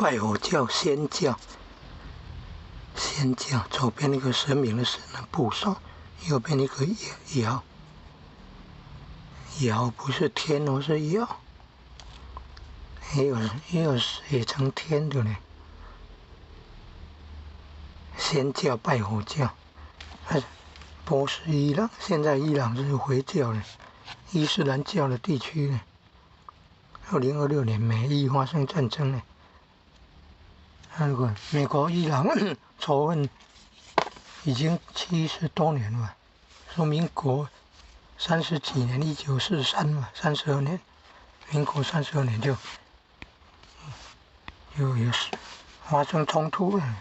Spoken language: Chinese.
拜火教、仙教。仙教左边一个神明的神部首，右边一个爻，爻不是天哦，是爻。也有写成天的呢。仙教拜火教，波斯伊朗，现在伊朗是回教了，伊斯兰教的地区呢。2026年美伊发生战争呢，那个美国伊朗仇恨已经70多年了，说民国30几年，1943嘛，32年，民国32年就有发生冲突了，